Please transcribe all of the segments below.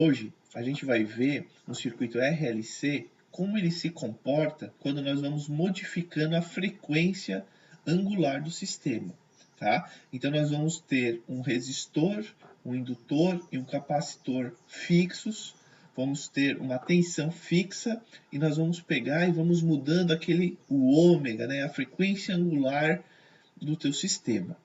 Hoje, a gente vai ver no circuito RLC como ele se comporta quando nós vamos modificando a frequência angular do sistema, tá? Então, nós vamos ter um resistor, um indutor e um capacitor fixos, vamos ter uma tensão fixa e nós vamos pegar e vamos mudando o ômega, né, a frequência angular do teu sistema.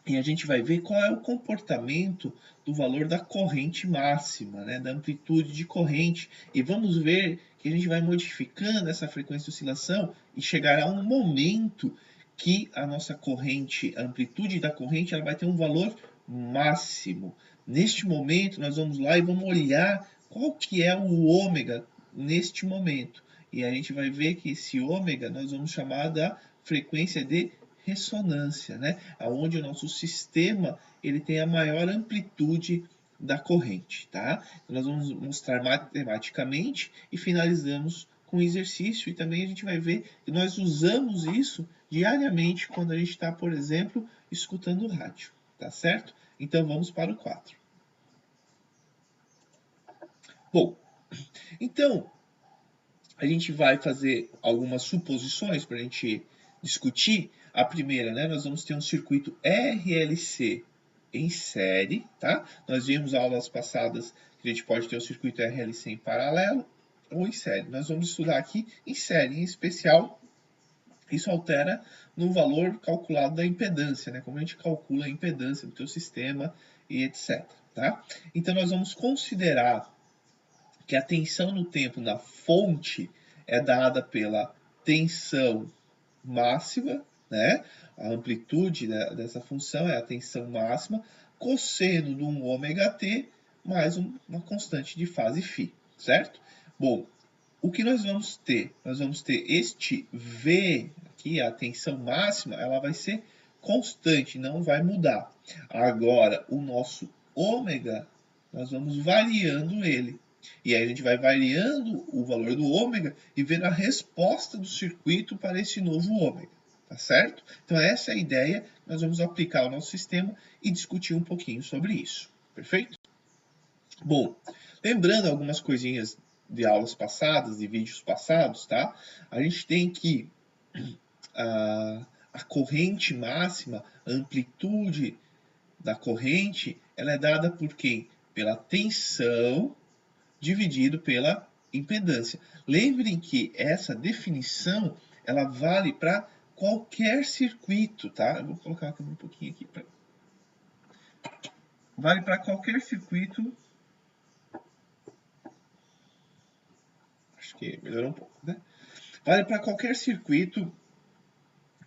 E a gente vai ver qual é o comportamento do valor da corrente máxima, né, da amplitude de corrente. E vamos ver que a gente vai modificando essa frequência de oscilação e chegará um momento que a nossa corrente, a amplitude da corrente, ela vai ter um valor máximo. Neste momento, nós vamos lá e vamos olhar qual que é o ômega neste momento. E a gente vai ver que esse ômega nós vamos chamar da frequência de ressonância, né? Onde o nosso sistema ele tem a maior amplitude da corrente, tá? Então, nós vamos mostrar matematicamente e finalizamos com o exercício e também a gente vai ver que nós usamos isso diariamente quando a gente está, por exemplo, escutando rádio, tá certo? Então vamos para o 4. Bom, então a gente vai fazer algumas suposições para a gente discutir. A primeira, né, nós vamos ter um circuito RLC em série, tá? Nós vimos aulas passadas que a gente pode ter o circuito RLC em paralelo ou em série. Nós vamos estudar aqui em série, em especial, isso altera no valor calculado da impedância, né? Como a gente calcula a impedância do teu sistema e etc, tá? Então nós vamos considerar que a tensão no tempo na fonte é dada pela tensão máxima, né? A amplitude dessa função é a tensão máxima, cosseno de um ômega-t mais uma constante de fase φ, certo? Bom, o que nós vamos ter? Nós vamos ter este V, aqui, a tensão máxima, ela vai ser constante, não vai mudar. Agora, o nosso ômega, nós vamos variando ele. E aí a gente vai variando o valor do ômega e vendo a resposta do circuito para esse novo ômega, tá certo? Então essa é a ideia, nós vamos aplicar ao nosso sistema e discutir um pouquinho sobre isso, perfeito? Bom, lembrando algumas coisinhas de aulas passadas, de vídeos passados, tá? A gente tem que a corrente máxima, a amplitude da corrente, ela é dada por quem? Pela tensão dividido pela impedância. Lembrem que essa definição ela vale para qualquer circuito, tá? Eu vou colocar aqui um pouquinho aqui para vale para qualquer circuito. Acho que melhorou um pouco, né? Vale para qualquer circuito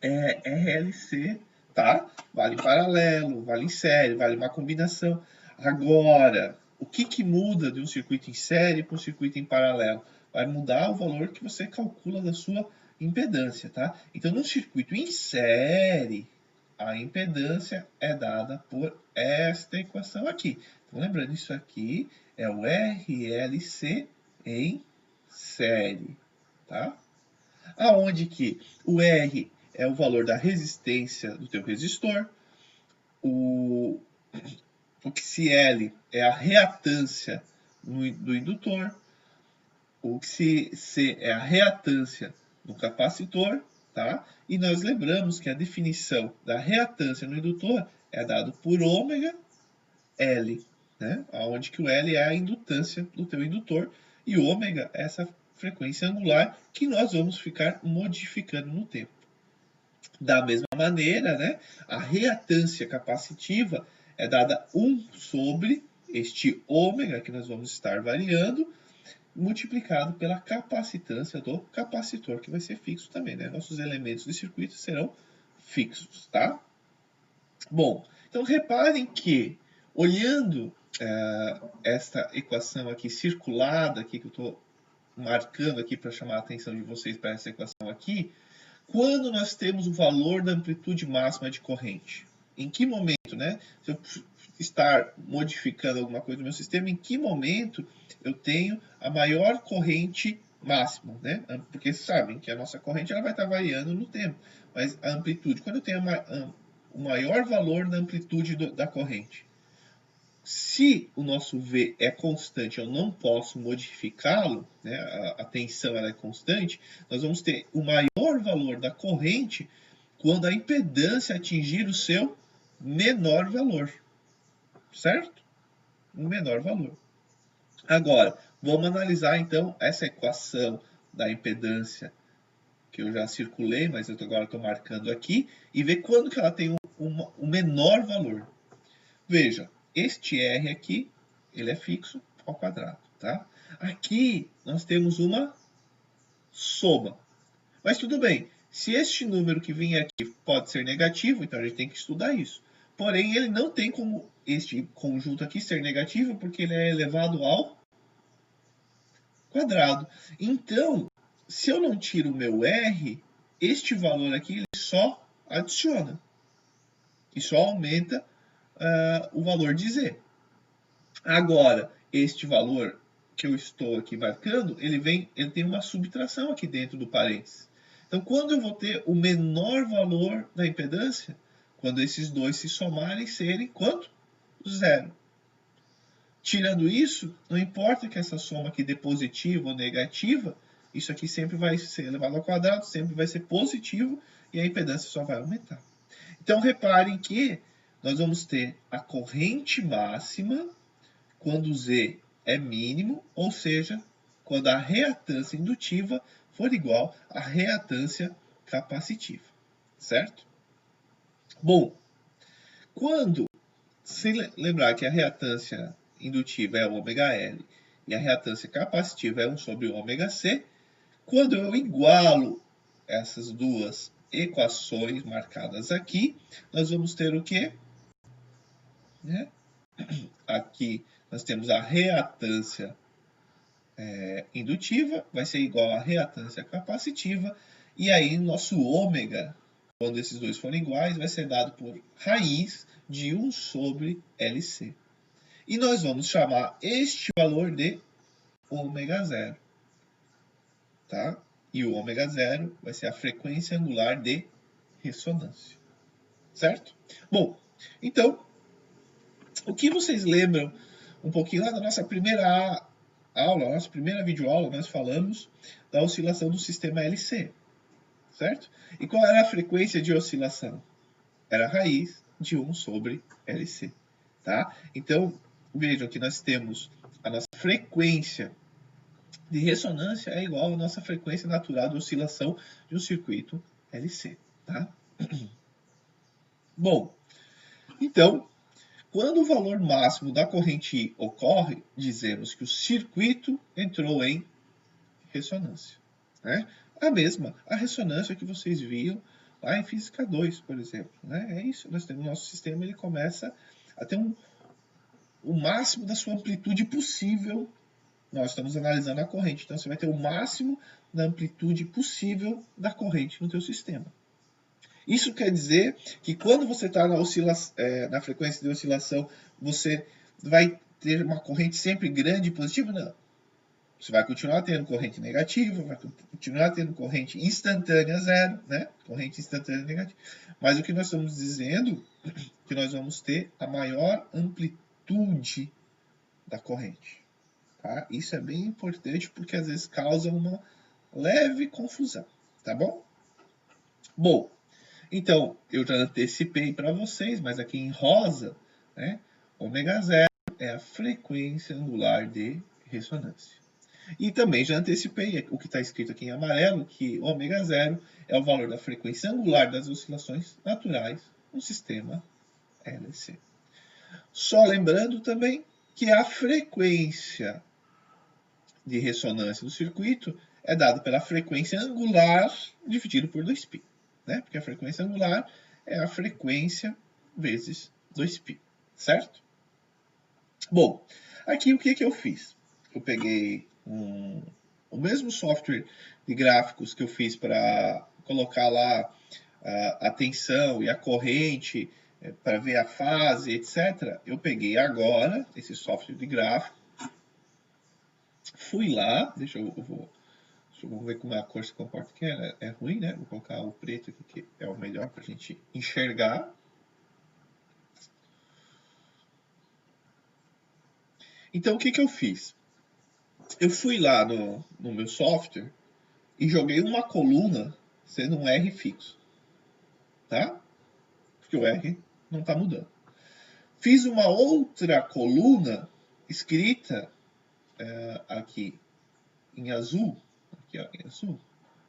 RLC, tá? Vale em paralelo, vale em série, vale uma combinação. Agora, o que muda de um circuito em série para um circuito em paralelo? Vai mudar o valor que você calcula da sua impedância, tá? Então, no circuito em série, a impedância é dada por esta equação aqui. Então, lembrando, isso aqui é o RLC em série, tá? Aonde que o R é o valor da resistência do teu resistor, o XL é a reatância do indutor, o C é a reatância do capacitor, tá? E nós lembramos que a definição da reatância no indutor é dado por ômega L, né? Onde que o L é a indutância do teu indutor e o ômega é essa frequência angular que nós vamos ficar modificando no tempo. Da mesma maneira, né, a reatância capacitiva é dada 1 sobre este ômega que nós vamos estar variando, multiplicado pela capacitância do capacitor, que vai ser fixo também, né? Nossos elementos de circuito serão fixos, tá? Bom, então reparem que, olhando esta equação aqui circulada, aqui que eu estou marcando aqui para chamar a atenção de vocês para essa equação aqui, quando nós temos o valor da amplitude máxima de corrente? Em que momento, né? Se eu estar modificando alguma coisa no meu sistema, em que momento eu tenho a maior corrente máxima, né? Porque vocês sabem que a nossa corrente ela vai estar variando no tempo, mas a amplitude, quando eu tenho o maior valor da amplitude da corrente? se o nosso V é constante, eu não posso modificá-lo, né, a tensão ela é constante, nós vamos ter o maior valor da corrente quando a impedância atingir o seu menor valor, certo? O menor valor. Agora, vamos analisar então essa equação da impedância que eu já circulei, mas eu agora estou marcando aqui, e ver quando que ela tem o menor valor. Veja, este R aqui, ele é fixo ao quadrado, tá? Aqui nós temos uma soma. Mas tudo bem, se este número que vem aqui pode ser negativo, então a gente tem que estudar isso. Porém, ele não tem como este conjunto aqui ser negativo, porque ele é elevado ao quadrado. Então, se eu não tiro o meu R, este valor aqui ele só adiciona. E só aumenta o valor de Z. Agora, este valor que eu estou aqui marcando, ele tem uma subtração aqui dentro do parênteses. Então, quando eu vou ter o menor valor da impedância? Quando esses dois se somarem, serem quanto? Zero. Tirando isso, não importa que essa soma aqui dê positiva ou negativa, isso aqui sempre vai ser elevado ao quadrado, sempre vai ser positivo e a impedância só vai aumentar. Então, reparem que nós vamos ter a corrente máxima quando Z é mínimo, ou seja, quando a reatância indutiva for igual à reatância capacitiva, certo? Bom, quando, se lembrar que a reatância indutiva é ômega L e a reatância capacitiva é 1 sobre ômega C, quando eu igualo essas duas equações marcadas aqui, nós vamos ter o quê? Né? Aqui nós temos a reatância indutiva, vai ser igual à reatância capacitiva, e aí nosso ômega, quando esses dois forem iguais, vai ser dado por raiz de 1 sobre LC. E nós vamos chamar este valor de ômega zero. Tá? E o ômega zero vai ser a frequência angular de ressonância. Certo? Bom, então, o que vocês lembram um pouquinho lá da nossa primeira aula, nossa primeira videoaula, nós falamos da oscilação do sistema LC, certo? E qual era a frequência de oscilação? Era a raiz de 1 sobre LC, tá? Então, vejam que nós temos a nossa frequência de ressonância é igual à nossa frequência natural de oscilação de um circuito LC, tá? Bom, então, quando o valor máximo da corrente I ocorre, dizemos que o circuito entrou em ressonância. Né? A ressonância que vocês viam lá em Física 2, por exemplo. Né? É isso, nós temos o nosso sistema, ele começa a ter o máximo da sua amplitude possível. Nós estamos analisando a corrente, então você vai ter o máximo da amplitude possível da corrente no teu sistema. Isso quer dizer que quando você está na frequência de oscilação, você vai ter uma corrente sempre grande e positiva? Não. Você vai continuar tendo corrente negativa, vai continuar tendo corrente instantânea zero, né? Corrente instantânea negativa. Mas o que nós estamos dizendo é que nós vamos ter a maior amplitude da corrente. Tá? Isso é bem importante porque às vezes causa uma leve confusão, tá bom? Bom, então, eu já antecipei para vocês, mas aqui em rosa, né, ômega zero é a frequência angular de ressonância. E também já antecipei o que está escrito aqui em amarelo, que ômega zero é o valor da frequência angular das oscilações naturais no sistema LC. Só lembrando também que a frequência de ressonância do circuito é dada pela frequência angular dividido por 2π. Né? Porque a frequência angular é a frequência vezes 2π, certo? Bom, aqui o que eu fiz? Eu peguei o mesmo software de gráficos que eu fiz para colocar lá a tensão e a corrente, para ver a fase, etc. Eu peguei agora esse software de gráfico, fui lá, vamos ver como a cor se comporta aqui, é ruim, né? Vou colocar o preto aqui, que é o melhor para a gente enxergar. Então, o que eu fiz? Eu fui lá no meu software e joguei uma coluna sendo um R fixo, tá? Porque o R não está mudando. Fiz uma outra coluna escrita aqui em azul, aqui ó, em azul.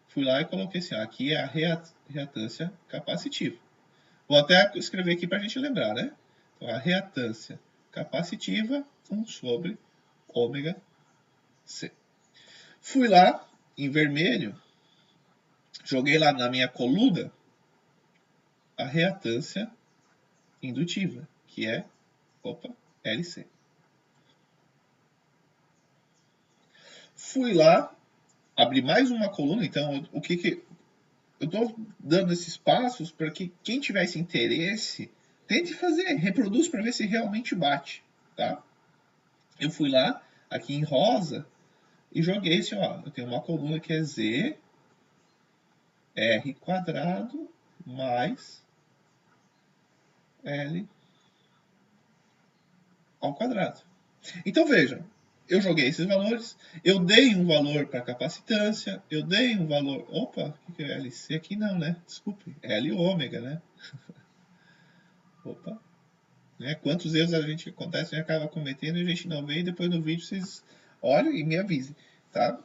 Fui lá e coloquei assim, ó, aqui é a reatância capacitiva. Vou até escrever aqui para a gente lembrar, né? Então, a reatância capacitiva 1 sobre ômega C. Fui lá, em vermelho, joguei lá na minha coluna a reatância indutiva, que é, LC. Fui lá, abri mais uma coluna, então o que eu estou dando esses passos para que quem tivesse interesse tente fazer, reproduz para ver se realmente bate, tá? Eu fui lá, aqui em rosa, e joguei assim, ó, eu tenho uma coluna que é Z R quadrado mais L ao quadrado. Então vejam, eu joguei esses valores, eu dei um valor para capacitância, eu dei um valor... Opa, o que é LC aqui? Não, né? Desculpe, L ômega, né? Opa. Né? Quantos erros a gente acontece e acaba cometendo e a gente não vê, e depois no vídeo vocês olham e me avisem, tá?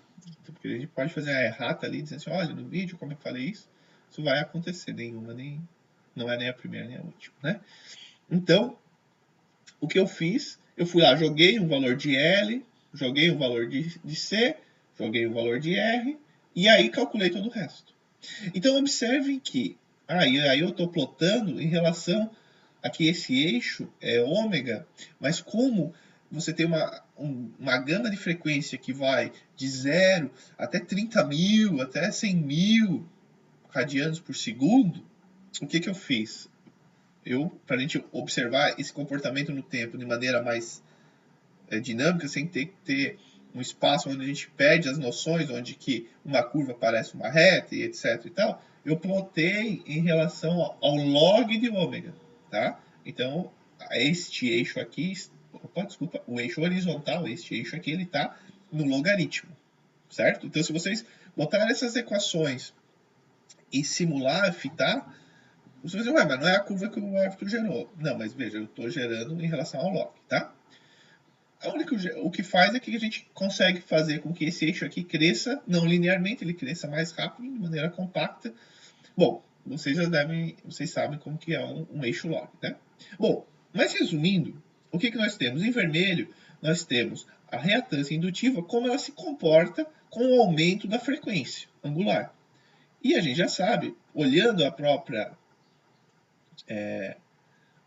Porque a gente pode fazer a errata ali, dizendo assim, olha, no vídeo, como eu falei isso vai acontecer, não é nem a primeira nem a última, né? Então, o que eu fiz? Eu fui lá, joguei um valor de L, joguei um valor de C, joguei um valor de R, e aí calculei todo o resto. Então, observem que, aí eu estou plotando em relação a que esse eixo é ômega, mas como você tem uma gama de frequência que vai de 0 até 30.000, até 100.000 radianos por segundo, o que eu fiz? Para a gente observar esse comportamento no tempo de maneira mais dinâmica, sem ter que ter um espaço onde a gente perde as noções, onde que uma curva parece uma reta e etc e tal, eu plotei em relação ao log de ômega, tá? Então, este eixo aqui, desculpa, o eixo horizontal, este eixo aqui, ele está no logaritmo, certo? Então, se vocês botarem essas equações e simular, fitar, você vai dizer, ué, mas não é a curva que o árbitro gerou. Não, mas veja, eu estou gerando em relação ao log, tá? O que faz é que a gente consegue fazer com que esse eixo aqui cresça, não linearmente, ele cresça mais rápido, de maneira compacta. Bom, vocês sabem como que é um eixo log, né? Bom, mas resumindo, o que nós temos? Em vermelho, nós temos a reatância indutiva, como ela se comporta com o aumento da frequência angular. E a gente já sabe, olhando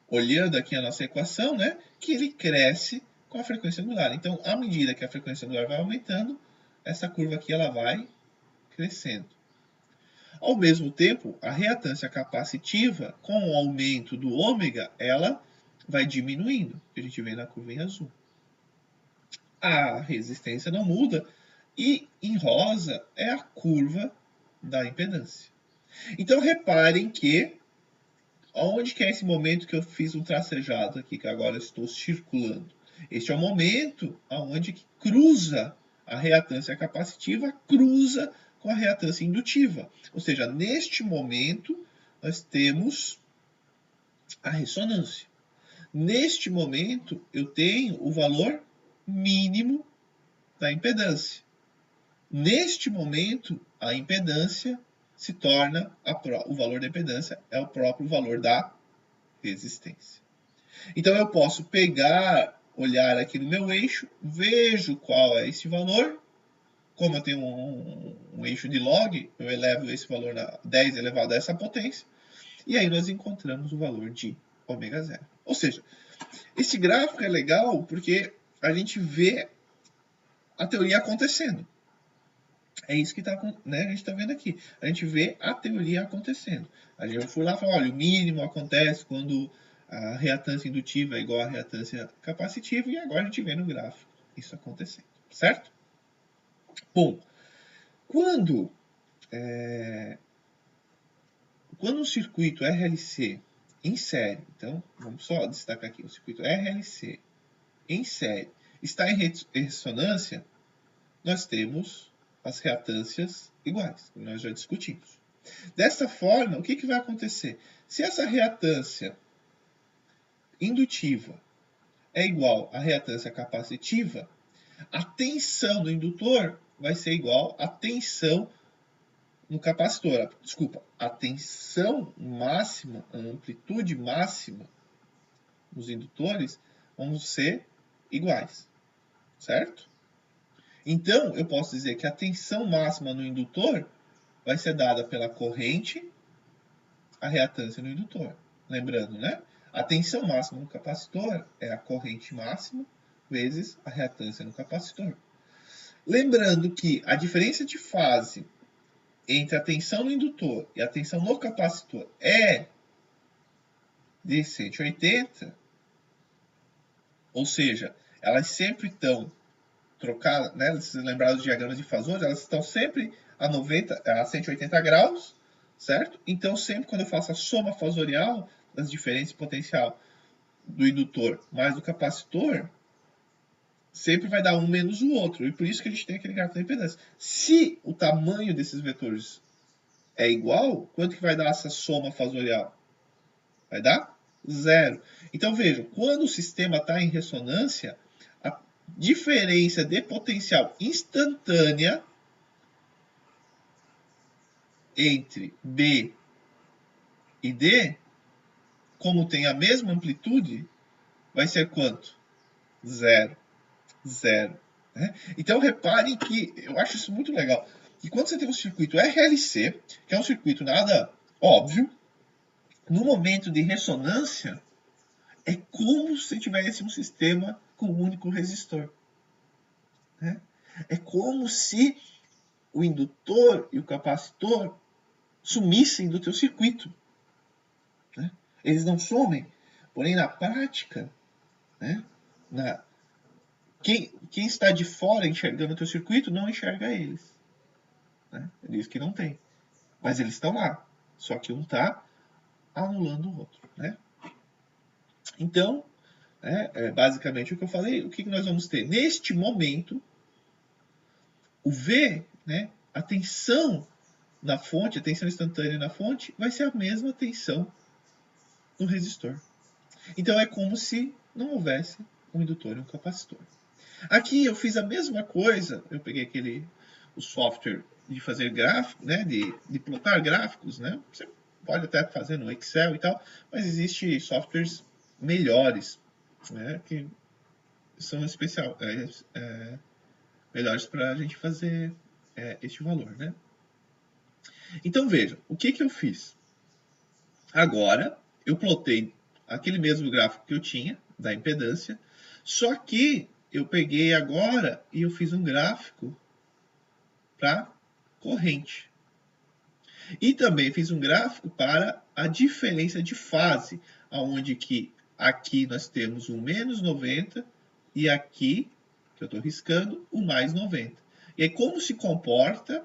olhando aqui a nossa equação, né, que ele cresce com a frequência angular. Então, à medida que a frequência angular vai aumentando, essa curva aqui ela vai crescendo. Ao mesmo tempo, a reatância capacitiva, com o aumento do ômega, ela vai diminuindo, que a gente vê na curva em azul. A resistência não muda, e em rosa é a curva da impedância. Então, reparem que onde que é esse momento que eu fiz um tracejado aqui, que agora estou circulando? Este é o momento onde que cruza a reatância capacitiva, cruza com a reatância indutiva. Ou seja, neste momento, nós temos a ressonância. Neste momento, eu tenho o valor mínimo da impedância. Neste momento, a impedância se torna, o valor da impedância é o próprio valor da resistência. Então eu posso pegar, olhar aqui no meu eixo, vejo qual é esse valor. Como eu tenho um eixo de log, eu elevo esse valor a 10 elevado a essa potência. E aí nós encontramos o valor de ômega zero. Ou seja, esse gráfico é legal porque a gente vê a teoria acontecendo. É isso que a gente está vendo aqui. A gente vê a teoria acontecendo. Eu fui lá e falei, olha, o mínimo acontece quando a reatância indutiva é igual à reatância capacitiva, e agora a gente vê no gráfico isso acontecendo, certo? Bom, quando um circuito RLC em série, então vamos só destacar aqui, o circuito RLC em série, está em ressonância, nós temos as reatâncias iguais, que nós já discutimos. Desta forma, o que vai acontecer? Se essa reatância indutiva é igual à reatância capacitiva, a tensão do indutor vai ser igual à tensão no capacitor. Desculpa, a tensão máxima, a amplitude máxima nos indutores vão ser iguais, certo? Então, eu posso dizer que a tensão máxima no indutor vai ser dada pela corrente, a reatância no indutor. Lembrando, né? A tensão máxima no capacitor é a corrente máxima vezes a reatância no capacitor. Lembrando que a diferença de fase entre a tensão no indutor e a tensão no capacitor é de 180, ou seja, elas sempre estão trocadas, né? Se lembrar dos diagramas de fasores, elas estão sempre a 180 graus, certo? Então, sempre quando eu faço a soma fasorial das diferenças de potencial do indutor mais do capacitor, sempre vai dar um menos o outro. E por isso que a gente tem aquele gráfico da impedância. Se o tamanho desses vetores é igual, quanto que vai dar essa soma fasorial? Vai dar 0. Então vejam, quando o sistema está em ressonância, a diferença de potencial instantânea entre B e D, como tem a mesma amplitude, vai ser quanto? 0. 0. Né? Então reparem que eu acho isso muito legal. E quando você tem um circuito RLC, que é um circuito nada óbvio, no momento de ressonância, é como se tivesse um sistema com um único resistor. Né? É como se o indutor e o capacitor sumissem do teu circuito. Né? Eles não somem, porém na prática, né? Quem está de fora enxergando o teu circuito não enxerga eles. Né? Diz que não tem. Mas eles estão lá. Só que um está anulando o outro. Né? Então, basicamente o que eu falei, o que nós vamos ter? Neste momento, o V, né, a tensão na fonte, a tensão instantânea na fonte, vai ser a mesma tensão no resistor. Então é como se não houvesse um indutor e um capacitor. Aqui eu fiz a mesma coisa, eu peguei o software de fazer gráfico, né, de plotar gráficos, né? Você pode até fazer no Excel e tal, mas existem softwares melhores, né, que são melhores para a gente fazer este valor, né? Então vejam, o que eu fiz? Agora eu plotei aquele mesmo gráfico que eu tinha da impedância, só que eu peguei agora e eu fiz um gráfico para corrente. E também fiz um gráfico para a diferença de fase, onde que aqui nós temos o menos 90 e aqui, que eu estou riscando, o mais 90. E aí como se comporta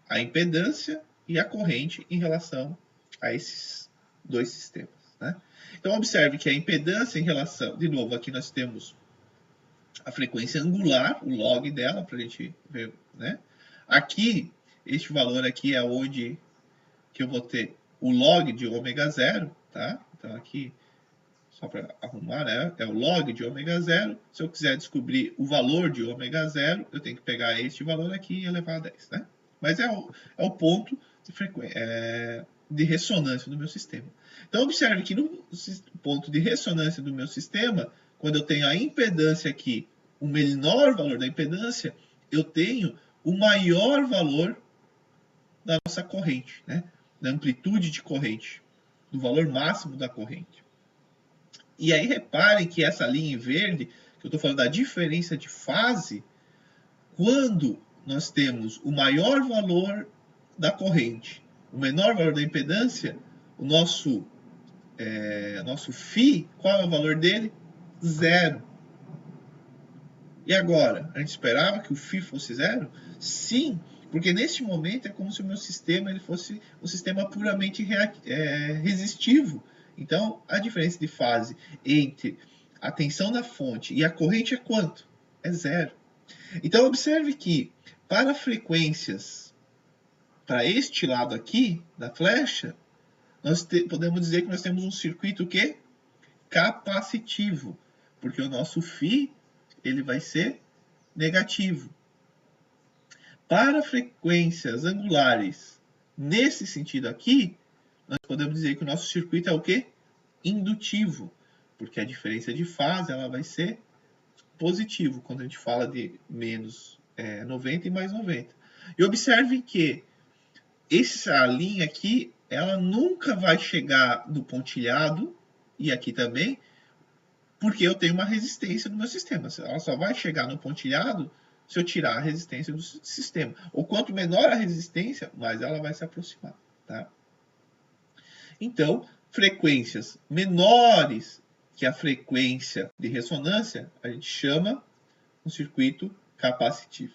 a impedância e a corrente em relação a esses dois sistemas. Né? Então observe que a impedância em relação, de novo, aqui nós temos a frequência angular, o log dela, para a gente ver, né? Aqui, este valor aqui é onde que eu vou ter o log de ômega zero, tá? Então aqui, só para arrumar, né? É o log de ômega zero. Se eu quiser descobrir o valor de ômega zero, eu tenho que pegar este valor aqui e elevar a 10, né? Mas é o ponto de ressonância do meu sistema. Então observe que no ponto de ressonância do meu sistema, quando eu tenho a impedância aqui, o menor valor da impedância, eu tenho o maior valor da nossa corrente, né? Da amplitude de corrente, do valor máximo da corrente. E aí reparem que essa linha em verde, que eu estou falando da diferença de fase, quando nós temos o maior valor da corrente, o menor valor da impedância, o nosso φ, qual é o valor dele? 0. E agora? A gente esperava que o φ fosse 0? Sim, porque neste momento é como se o meu sistema ele fosse um sistema puramente resistivo. Então, a diferença de fase entre a tensão da fonte e a corrente é quanto? é zero. Então, observe que para frequências, para este lado aqui da flecha, nós podemos dizer que nós temos um circuito que capacitivo, porque o nosso φ ele vai ser negativo. Para frequências angulares, nesse sentido aqui, nós podemos dizer que o nosso circuito é o quê? Indutivo, porque a diferença de fase ela vai ser positivo quando a gente fala de menos 90 e mais 90. E observe que essa linha aqui, ela nunca vai chegar no pontilhado, e aqui também, porque eu tenho uma resistência no meu sistema. Ela só vai chegar no pontilhado se eu tirar a resistência do sistema. Ou quanto menor a resistência, mais ela vai se aproximar. Tá? Então, frequências menores que a frequência de ressonância, a gente chama um circuito capacitivo.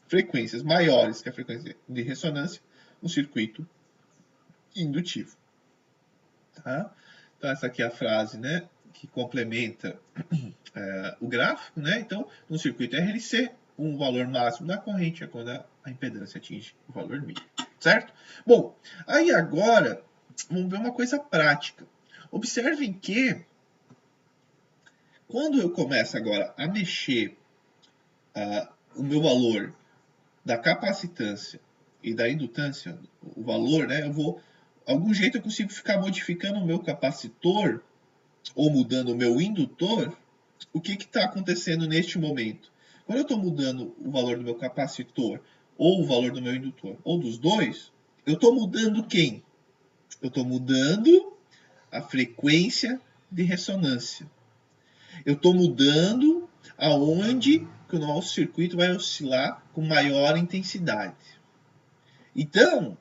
Frequências maiores que a frequência de ressonância, um circuito indutivo. Tá? Então, essa aqui é a frase, né, que complementa o gráfico. Né? Então, no circuito RLC, um valor máximo da corrente é quando a impedância atinge o valor mínimo. Certo? Bom, aí agora, vamos ver uma coisa prática. Observem que, quando eu começo agora a mexer o meu valor da capacitância e da indutância, o valor, né, algum jeito eu consigo ficar modificando o meu capacitor ou mudando o meu indutor. O que está acontecendo neste momento? Quando eu estou mudando o valor do meu capacitor ou o valor do meu indutor, ou dos dois, eu estou mudando quem? Eu estou mudando a frequência de ressonância. Eu estou mudando aonde que o nosso circuito vai oscilar com maior intensidade. Então,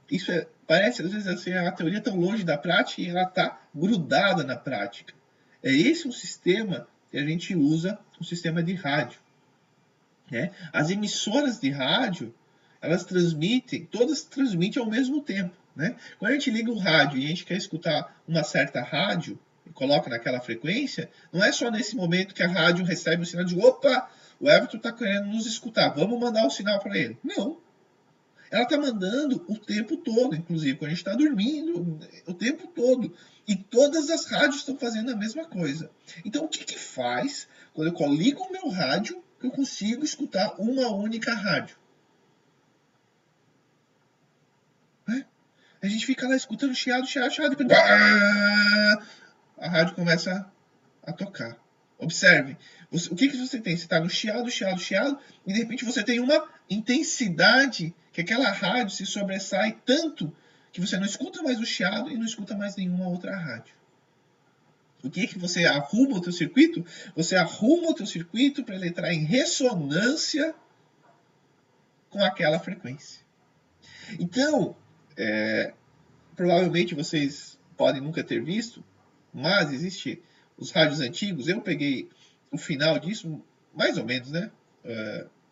isso parece às vezes assim, a teoria tão longe da prática e ela está grudada na prática. É esse o sistema que a gente usa, o sistema de rádio. Né? As emissoras de rádio, elas todas transmitem ao mesmo tempo. Né? Quando a gente liga o rádio e a gente quer escutar uma certa rádio, e coloca naquela frequência, não é só nesse momento que a rádio recebe o sinal de opa, o Everton está querendo nos escutar, vamos mandar o sinal para ele. Não. Ela está mandando o tempo todo, inclusive quando a gente está dormindo, o tempo todo. E todas as rádios estão fazendo a mesma coisa. Então, o que faz quando eu ligo o meu rádio que eu consigo escutar uma única rádio? A gente fica lá escutando chiado, depois a rádio começa a tocar. Observe, o que você tem? Você está no chiado, e de repente você tem uma intensidade que aquela rádio se sobressai tanto que você não escuta mais o chiado e não escuta mais nenhuma outra rádio. O que você arruma o teu circuito? Você arruma o teu circuito para ele entrar em ressonância com aquela frequência. Então, provavelmente vocês podem nunca ter visto, mas existe os rádios antigos. Eu peguei o final disso, mais ou menos, né?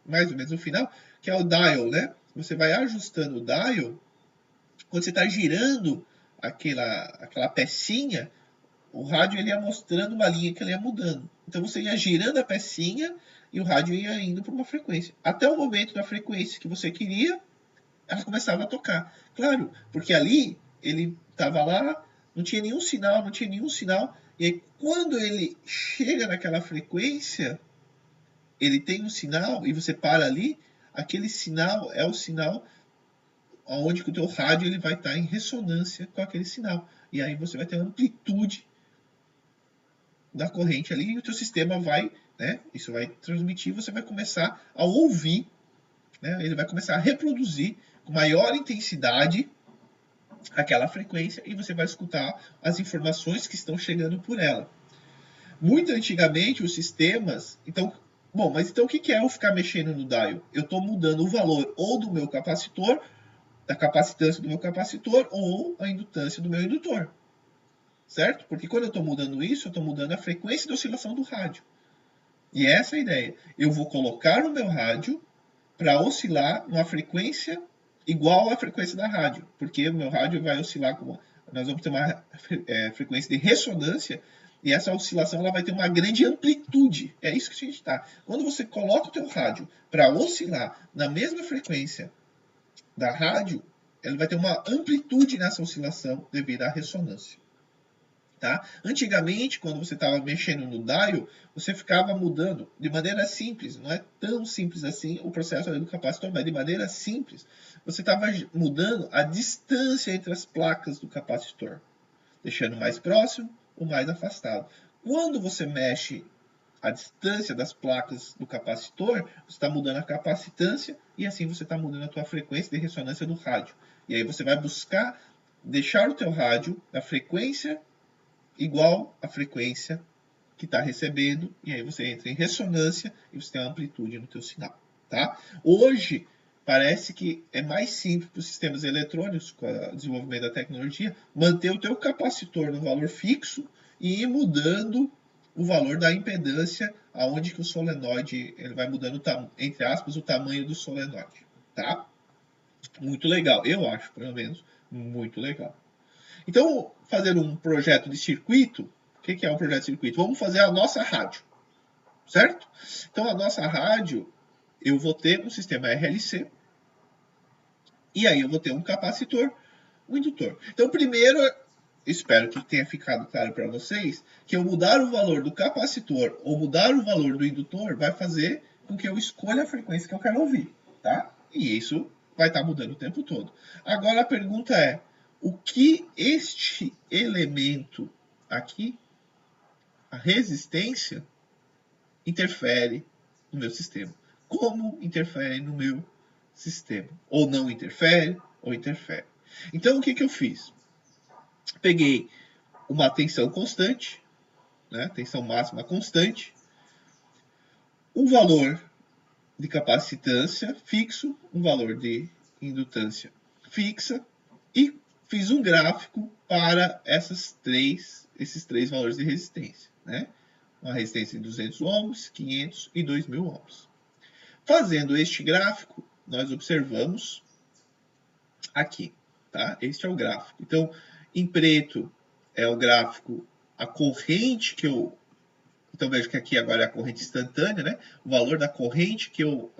Mais ou menos o final, que é o dial, né? Você vai ajustando o dial, quando você está girando aquela pecinha, o rádio ele ia mostrando uma linha que ele ia mudando. Então você ia girando a pecinha e o rádio ia indo para uma frequência. Até o momento da frequência que você queria, ela começava a tocar. Claro, porque ali ele estava lá, não tinha nenhum sinal, e aí quando ele chega naquela frequência, ele tem um sinal, e você para ali, aquele sinal é o sinal onde o teu rádio ele vai estar em ressonância com aquele sinal. E aí você vai ter uma amplitude da corrente ali, e o teu sistema vai, né, isso vai transmitir, você vai começar a ouvir, né, ele vai começar a reproduzir com maior intensidade aquela frequência e você vai escutar as informações que estão chegando por ela. Muito antigamente os sistemas, mas o que é eu ficar mexendo no dial? Eu estou mudando o valor ou do meu capacitor, da capacitância do meu capacitor, ou a indutância do meu indutor. Certo? Porque quando eu estou mudando isso, eu estou mudando a frequência de oscilação do rádio. E essa é a ideia. Eu vou colocar no meu rádio para oscilar numa frequência igual à frequência da rádio, porque o meu rádio vai oscilar nós vamos ter uma frequência de ressonância, E essa oscilação ela vai ter uma grande amplitude. É isso que a gente está. Quando você coloca o teu rádio para oscilar na mesma frequência da rádio, ele vai ter uma amplitude nessa oscilação devido à ressonância. Tá? Antigamente, quando você estava mexendo no dial, você ficava mudando de maneira simples, não é tão simples assim o processo do capacitor, mas de maneira simples, você estava mudando a distância entre as placas do capacitor, deixando mais próximo ou mais afastado. Quando você mexe a distância das placas do capacitor, você está mudando a capacitância e assim você está mudando a tua frequência de ressonância do rádio. E aí você vai buscar deixar o teu rádio na frequência igual à frequência que está recebendo, e aí você entra em ressonância e você tem uma amplitude no teu sinal. Tá? Hoje, parece que é mais simples para os sistemas eletrônicos, com o desenvolvimento da tecnologia, manter o teu capacitor no valor fixo e ir mudando o valor da impedância, aonde que o solenoide ele vai mudando, entre aspas, o tamanho do solenoide. Tá? Muito legal, eu acho, pelo menos, muito legal. Então, fazer um projeto de circuito, o que é um projeto de circuito? Vamos fazer a nossa rádio, certo? Então, a nossa rádio, eu vou ter um sistema RLC, e aí eu vou ter um capacitor, um indutor. Então, primeiro, espero que tenha ficado claro para vocês, que eu mudar o valor do capacitor ou mudar o valor do indutor vai fazer com que eu escolha a frequência que eu quero ouvir, tá? E isso vai estar mudando o tempo todo. Agora a pergunta é, o que este elemento aqui, a resistência, interfere no meu sistema? Como interfere no meu sistema? Ou não interfere, ou interfere. Então, o que eu fiz? Peguei uma tensão constante, né, tensão máxima constante, um valor de capacitância fixo, um valor de indutância fixa, e fiz um gráfico para esses três valores de resistência, né? Uma resistência de 200 ohms, 500 e 2000 ohms. Fazendo este gráfico, nós observamos aqui, tá? Este é o gráfico. Então, em preto é o gráfico, a corrente que eu... Então, veja que aqui agora é a corrente instantânea, né? O valor da corrente que eu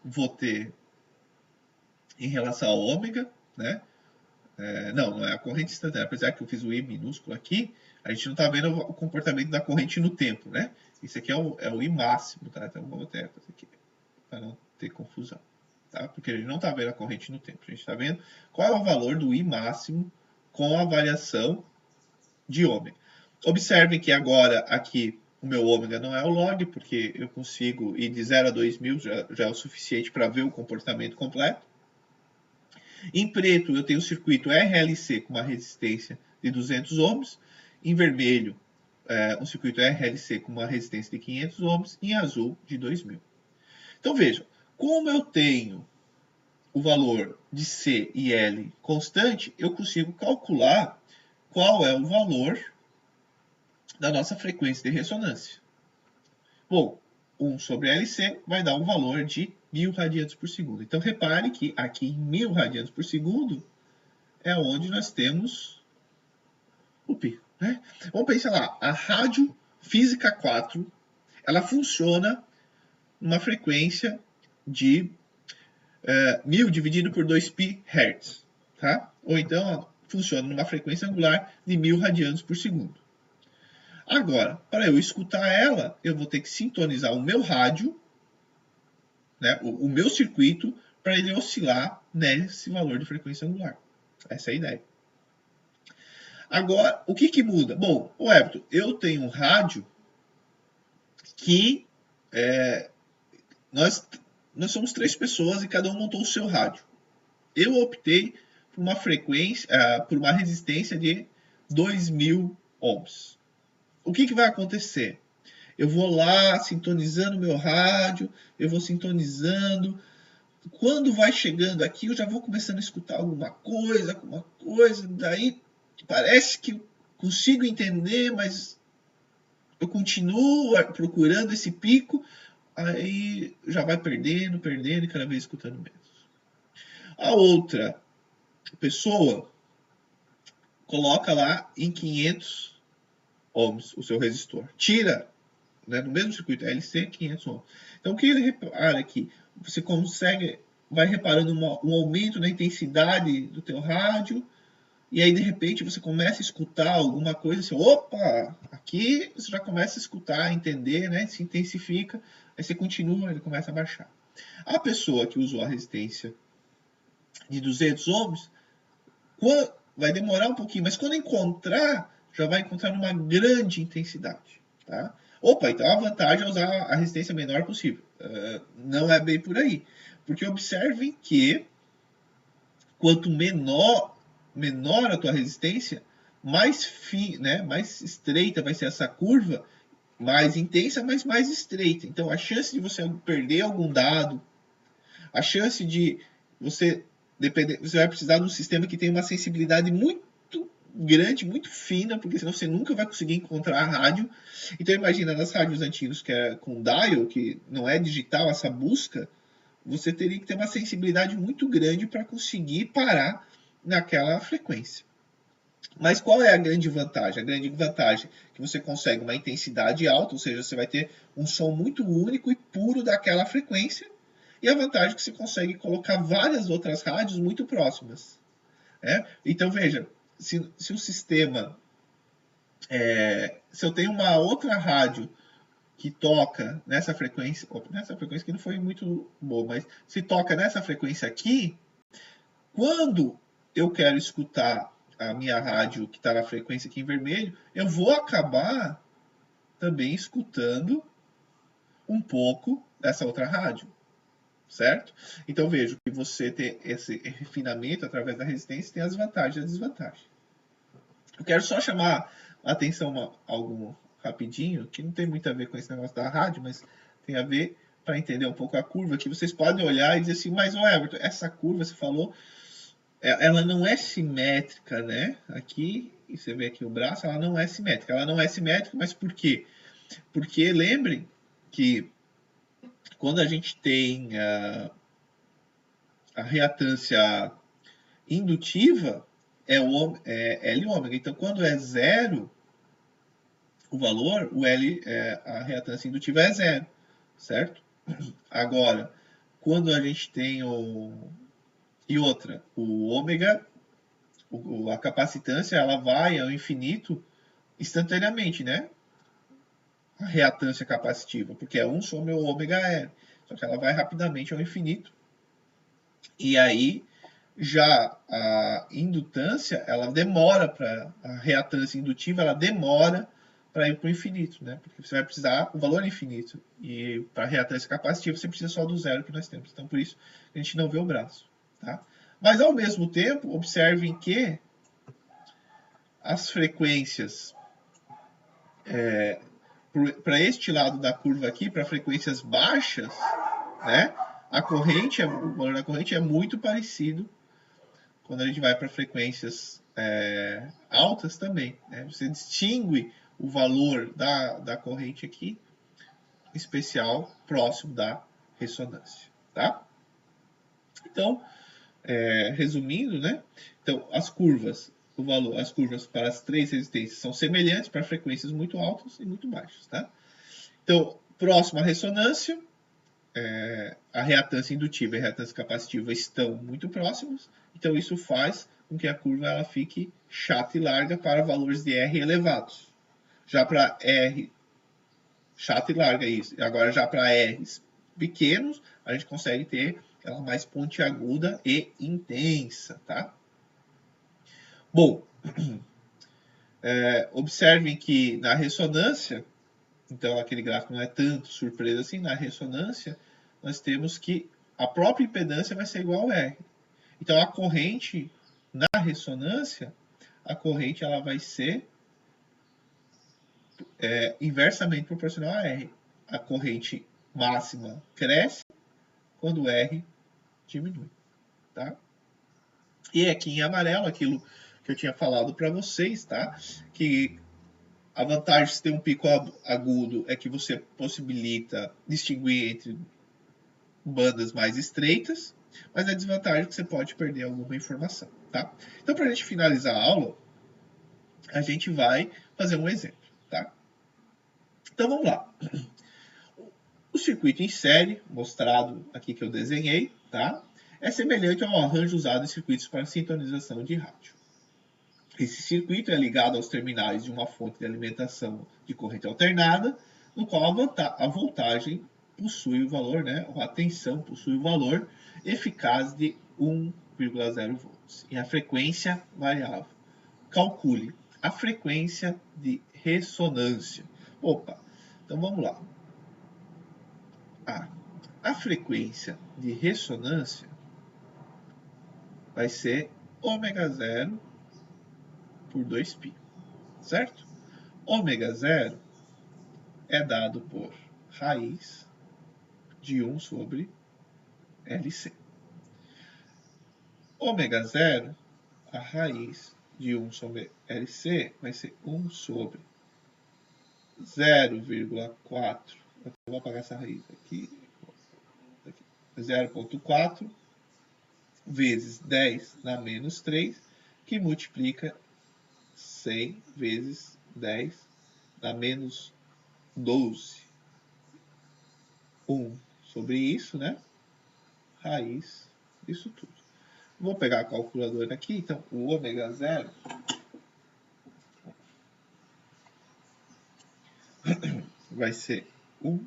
vou ter em relação ao ômega, né? Não é a corrente instantânea. Apesar que eu fiz o I minúsculo aqui, a gente não está vendo o comportamento da corrente no tempo, né? Isso aqui é o I máximo, tá? Então, vamos até fazer aqui, para não ter confusão, tá? Porque a gente não está vendo a corrente no tempo. A gente está vendo qual é o valor do I máximo com a variação de ômega. Observem que agora aqui o meu ômega não é o log, porque eu consigo ir de 0 a 2000, já é o suficiente para ver o comportamento completo. Em preto eu tenho o circuito RLC com uma resistência de 200 ohms. Em vermelho, um circuito RLC com uma resistência de 500 ohms. E em azul, de 2000. Então vejam, como eu tenho o valor de C e L constante, eu consigo calcular qual é o valor da nossa frequência de ressonância. Bom, 1 sobre LC vai dar um valor de 1000 radianos por segundo. Então, repare que aqui em 1000 radianos por segundo é onde nós temos o pico. Né? Vamos pensar lá, a rádio física 4, ela funciona numa frequência de 1000 dividido por 2π Hz. Tá? Ou então, funciona numa frequência angular de 1000 radianos por segundo. Agora, para eu escutar ela, eu vou ter que sintonizar o meu rádio, né, o meu circuito, para ele oscilar nesse valor de frequência angular. Essa é a ideia. Agora, o que muda? Bom, o Everton, eu tenho um rádio que nós somos 3 pessoas e cada um montou o seu rádio. Eu optei por uma frequência, por uma resistência de 2000 ohms. O que vai acontecer? Eu vou lá sintonizando meu rádio, eu vou sintonizando. Quando vai chegando aqui, eu já vou começando a escutar alguma coisa, daí parece que eu consigo entender, mas eu continuo procurando esse pico, aí já vai perdendo, e cada vez escutando menos. A outra pessoa coloca lá em 500 ohms o seu resistor. Tira, né, no mesmo circuito LC, 500 ohms. Então, o que ele repara aqui? Você consegue, vai reparando um aumento na intensidade do teu rádio, e aí, de repente, você começa a escutar alguma coisa assim, opa, aqui você já começa a escutar, a entender, né? Se intensifica, aí você continua, ele começa a baixar. A pessoa que usou a resistência de 200 ohms, vai demorar um pouquinho, mas quando encontrar, já vai encontrar numa grande intensidade, tá? Opa, então a vantagem é usar a resistência menor possível. Não é bem por aí. Porque observem que quanto menor a tua resistência, mais mais estreita vai ser essa curva, mais intensa, mas mais estreita. Então a chance de você perder algum dado, a chance de você vai precisar de um sistema que tenha uma sensibilidade muito grande, muito fina, porque senão você nunca vai conseguir encontrar a rádio. Então imagina, nas rádios antigas que é com dial, que não é digital essa busca, você teria que ter uma sensibilidade muito grande para conseguir parar naquela frequência. Mas qual é a grande vantagem? A grande vantagem é que você consegue uma intensidade alta, ou seja, você vai ter um som muito único e puro daquela frequência, e a vantagem é que você consegue colocar várias outras rádios muito próximas. Então veja, se o sistema, se eu tenho uma outra rádio que toca nessa frequência que não foi muito boa, mas se toca nessa frequência aqui, quando eu quero escutar a minha rádio que está na frequência aqui em vermelho, eu vou acabar também escutando um pouco dessa outra rádio, certo? Então vejo que você ter esse refinamento através da resistência tem as vantagens e as desvantagens. Eu quero só chamar a atenção algo rapidinho, que não tem muito a ver com esse negócio da rádio, mas tem a ver para entender um pouco a curva, que vocês podem olhar e dizer assim, mas Everton, essa curva você falou, ela não é simétrica, né? Aqui, e você vê aqui o braço, ela não é simétrica. Ela não é simétrica, mas por quê? Porque lembrem que quando a gente tem a reatância indutiva, é L ômega. Então, quando é zero o valor, a reatância indutiva é zero, certo? Agora, quando a gente tem e outra, o ômega, a capacitância, ela vai ao infinito instantaneamente, né? A reatância capacitiva, porque é 1 sobre o ômega L. Só que ela vai rapidamente ao infinito. E aí, já a indutância, ela demora para a reatância indutiva, ela demora para ir para o infinito, né? Porque você vai precisar o valor infinito. E para a reatância capacitiva, você precisa só do zero que nós temos. Então, por isso, a gente não vê o braço, tá? Mas, ao mesmo tempo, observem que as frequências para este lado da curva aqui, para frequências baixas, né? O valor da corrente é muito parecido quando a gente vai para frequências altas também. Né? Você distingue o valor da corrente aqui, em especial próximo da ressonância. Tá? Então, resumindo, né? Então, as curvas para as três resistências são semelhantes para frequências muito altas e muito baixas. Tá? Então, próximo à ressonância, a reatância indutiva e a reatância capacitiva estão muito próximos, então isso faz com que a curva ela fique chata e larga para valores de R elevados. Já para R, chata e larga isso. Agora já para R's pequenos, a gente consegue ter ela mais pontiaguda e intensa, tá? Bom, observem que na ressonância, então aquele gráfico não é tanto surpresa assim, na ressonância nós temos que a própria impedância vai ser igual a R. Então a corrente na ressonância, a corrente ela vai ser inversamente proporcional a R. A corrente máxima cresce quando R diminui. Tá? E aqui em amarelo, aquilo que eu tinha falado para vocês, tá? Que a vantagem de ter um pico agudo é que você possibilita distinguir entre bandas mais estreitas, mas a desvantagem é que você pode perder alguma informação, tá? Então, para a gente finalizar a aula, a gente vai fazer um exemplo, tá? Então vamos lá. O circuito em série, mostrado aqui que eu desenhei, tá? É semelhante ao arranjo usado em circuitos para sintonização de rádio. Esse circuito é ligado aos terminais de uma fonte de alimentação de corrente alternada, no qual a voltagem possui o valor, né, ou a tensão possui o valor eficaz de 1,0 volts e a frequência variável. Calcule a frequência de ressonância. Opa, então vamos lá. A frequência de ressonância vai ser ômega zero por 2π, certo? Ômega zero é dado por raiz de 1 sobre LC. Ômega zero, a raiz de 1 sobre LC vai ser 1 sobre 0,4. Eu vou apagar essa raiz aqui. 0,4 vezes 10 na menos 3, que multiplica 100 vezes 10 na menos 12. 1 sobre isso, né? Raiz disso tudo. Vou pegar a calculadora aqui, então o ômega zero vai ser 1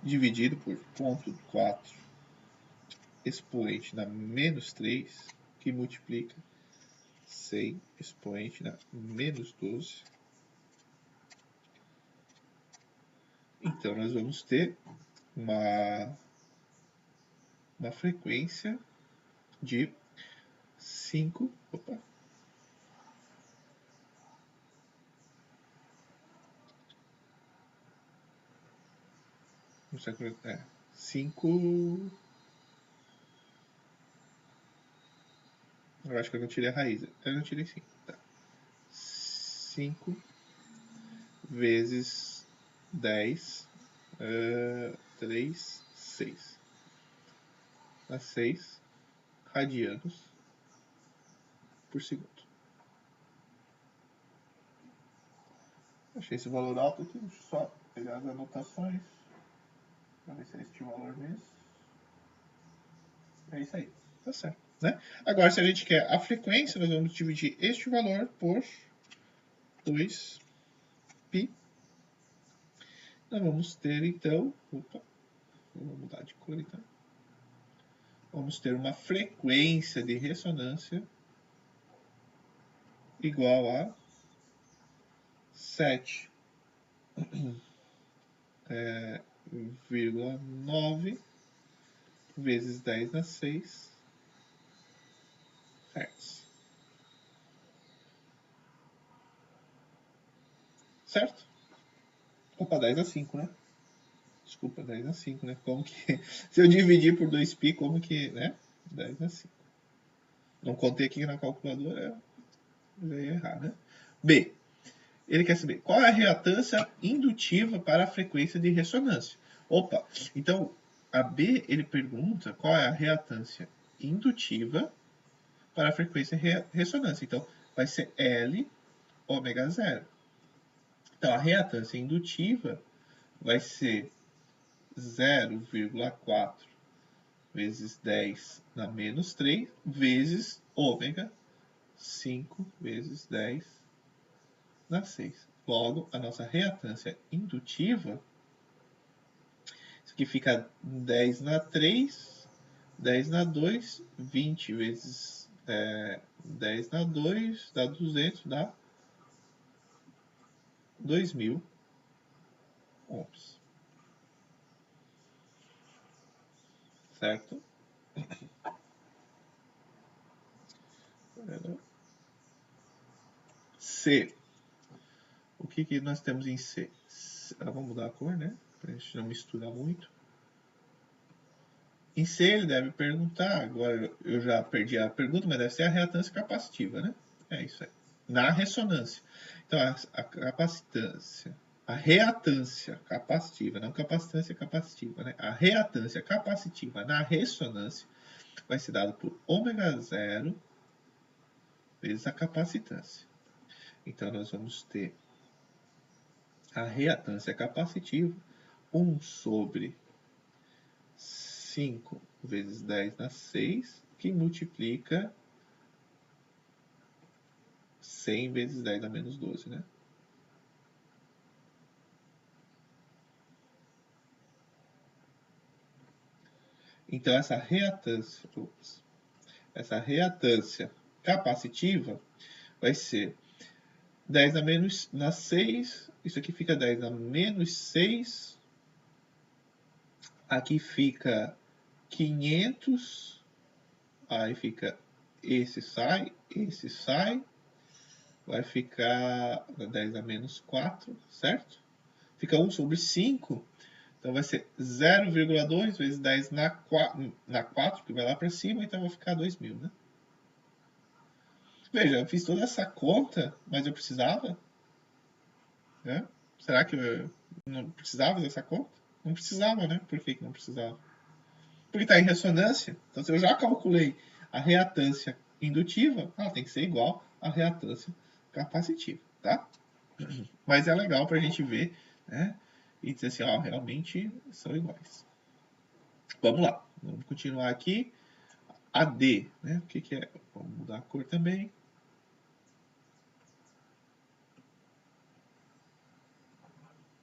dividido por 0,4 expoente na menos 3, que multiplica 100 expoente na menos 12. Então, nós vamos ter uma frequência de 5... Opa! Não sei qual é. 5... Eu acho que eu não tirei a raiz. Eu não tirei sim. Tá. 5 vezes 10, 3, 6. Dá 6 radianos por segundo. Achei esse valor alto aqui. Deixa eu só pegar as anotações para ver se é este valor mesmo. É isso aí. Tá certo. Né? Agora, se a gente quer a frequência, nós vamos dividir este valor por 2π. Nós vamos ter, então... Opa, vou mudar de cor, então. Vamos ter uma frequência de ressonância igual a 7,9 vezes 10 na 6 Hz. Certo? Opa, 10 a 5, né? Desculpa, 10 a 5, né? Como que... Se eu dividir por 2π, como que... né? 10 a 5. Não contei aqui na calculadora, já ia errar, né? B. Ele quer saber qual é a reatância indutiva para a frequência de ressonância. Opa, então a B ele pergunta qual é a reatância indutiva para a frequência de ressonância. Então vai ser L ômega zero. Então a reatância indutiva vai ser 0,4 vezes 10 na menos 3 vezes ômega 5 vezes 10 na 6. Logo, a nossa reatância indutiva, isso aqui fica 10 na 3, 10 na 2, 20 vezes 10 na 2, dá 200, dá 2.000 ohms. Certo? C. O que nós temos em C? Vamos mudar a cor, né? Para a gente não misturar muito. Em C ele deve perguntar, agora eu já perdi a pergunta, mas deve ser a reatância capacitiva, né? É isso aí. Na ressonância. Então, a capacitância, a reatância capacitiva, não capacitância capacitiva, né? A reatância capacitiva na ressonância vai ser dado por ômega zero vezes a capacitância. Então, nós vamos ter a reatância capacitiva, 1 sobre 5 vezes 10 na 6, que multiplica 100 vezes 10 a menos 12, né? Então, essa reatância capacitiva vai ser 10 na 6, isso aqui fica 10 na menos 6, aqui fica 500, aí fica esse sai, vai ficar 10 a menos 4, certo? Fica 1 sobre 5, então vai ser 0,2 vezes 10 na 4, que vai lá para cima, então vai ficar 2.000, né? Veja, eu fiz toda essa conta, mas eu precisava? Né? Será que eu não precisava dessa conta? Não precisava, né? Por que não precisava? Porque está em ressonância. Então, se eu já calculei a reatância indutiva, ela tem que ser igual à reatância capacitiva, tá? Mas é legal para a gente ver, né? E dizer assim, ó, realmente são iguais. Vamos lá, vamos continuar aqui. AD, né? O que é? Vamos mudar a cor também.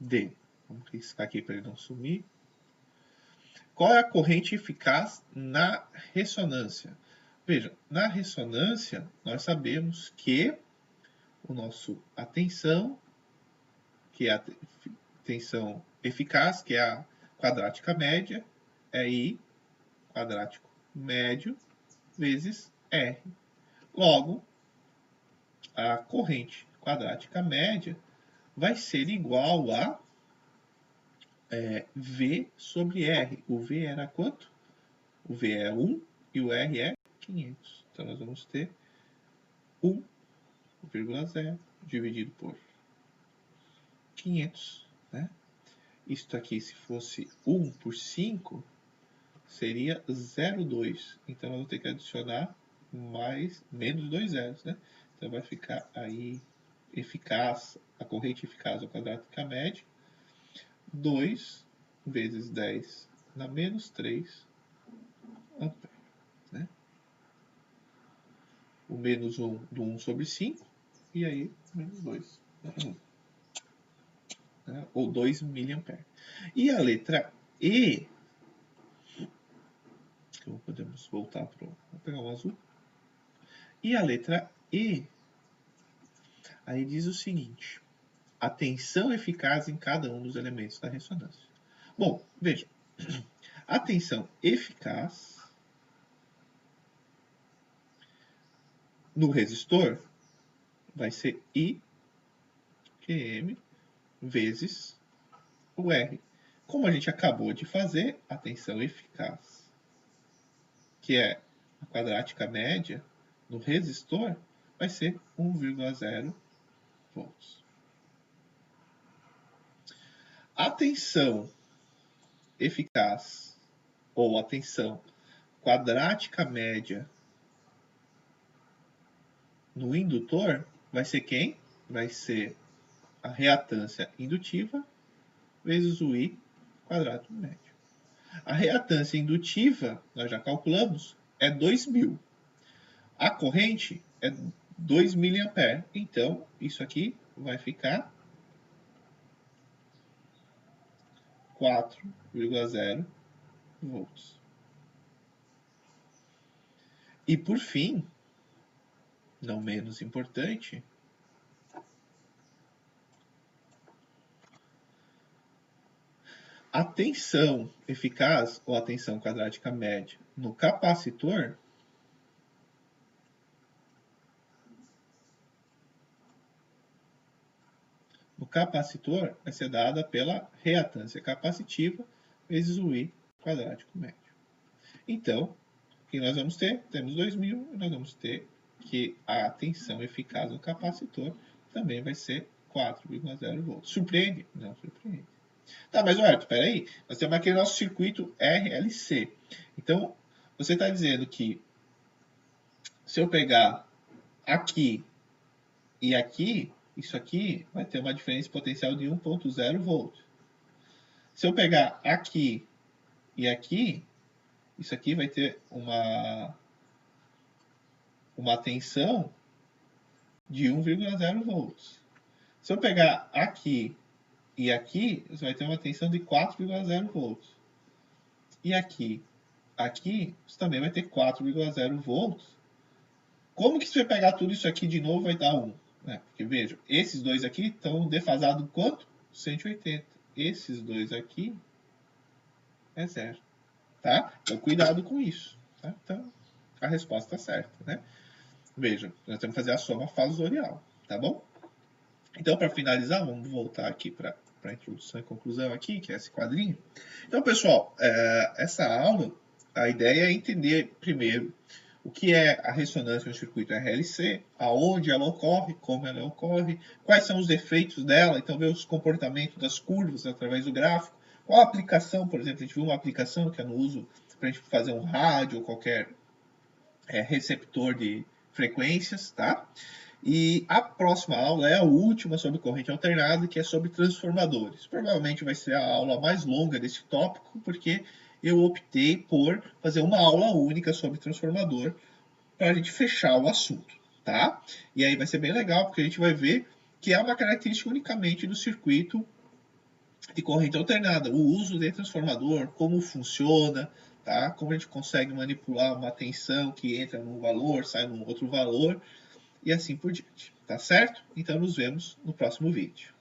D. Vamos riscar aqui para ele não sumir. Qual é a corrente eficaz na ressonância? Veja, na ressonância, nós sabemos que a tensão, que é a tensão eficaz, que é a quadrática média, é I quadrático médio vezes R. Logo, a corrente quadrática média vai ser igual a V sobre R. O V era quanto? O V é 1 e o R é 500. Então, nós vamos ter 1,0 dividido por 500, né? Isto aqui, se fosse 1 por 5, seria 0,2. Então, eu vou ter que adicionar menos 2 zeros, né? Então, vai ficar aí eficaz, a corrente eficaz ao quadrática média, 2 vezes 10 na menos 3 ampere, né? O menos 1 do 1 sobre 5, e aí menos 2. Né? Ou 2 miliamperes. E a letra E, que podemos voltar para vou pegar o azul. E a letra E, aí diz o seguinte: a tensão eficaz em cada um dos elementos da ressonância. Bom, veja, a tensão eficaz no resistor vai ser IQM vezes o R. Como a gente acabou de fazer, a tensão eficaz, que é a quadrática média no resistor, vai ser 1,0 volts. A tensão eficaz, ou a tensão quadrática média no indutor, vai ser quem? Vai ser a reatância indutiva vezes o I quadrado médio. A reatância indutiva, nós já calculamos, é 2.000. A corrente é 2 mA. Então, isso aqui vai ficar 4,0 volts. E por fim, não menos importante, a tensão eficaz, ou a tensão quadrática média, no capacitor vai ser dada pela reatância capacitiva vezes o I quadrático médio. Então, o que nós vamos ter? Temos 2.000 e nós vamos ter que a tensão eficaz no capacitor também vai ser 4,0 volts. Surpreende? Não surpreende. Tá, mas Roberto, espera aí. Nós temos aqui o nosso circuito RLC. Então, você está dizendo que se eu pegar aqui e aqui, isso aqui vai ter uma diferença potencial de 1.0 volts. Se eu pegar aqui e aqui, isso aqui vai ter uma tensão de 1,0 volts. Se eu pegar aqui e aqui, você vai ter uma tensão de 4,0 volts. E aqui, você também vai ter 4,0 volts. Como que você vai pegar tudo isso aqui de novo vai dar 1? Né? Porque vejam, esses dois aqui estão defasados quanto? 180. Esses dois aqui é 0. Tá? Então cuidado com isso. Tá? Então a resposta está certa. Né? Vejam, nós temos que fazer a soma fasorial. Tá bom? Então, para finalizar, vamos voltar aqui para a introdução e conclusão aqui, que é esse quadrinho. Então, pessoal, essa aula, a ideia é entender primeiro o que é a ressonância no circuito RLC, aonde ela ocorre, como ela ocorre, quais são os efeitos dela, então ver os comportamentos das curvas através do gráfico, qual a aplicação, por exemplo, a gente viu uma aplicação que é no uso para a gente fazer um rádio ou qualquer receptor de frequências, tá? E a próxima aula é a última sobre corrente alternada, que é sobre transformadores. Provavelmente vai ser a aula mais longa desse tópico, porque eu optei por fazer uma aula única sobre transformador para a gente fechar o assunto, tá? E aí vai ser bem legal, porque a gente vai ver que é uma característica unicamente do circuito de corrente alternada, o uso de transformador, como funciona, tá? Como a gente consegue manipular uma tensão que entra num valor, sai num outro valor, e assim por diante, tá certo? Então nos vemos no próximo vídeo.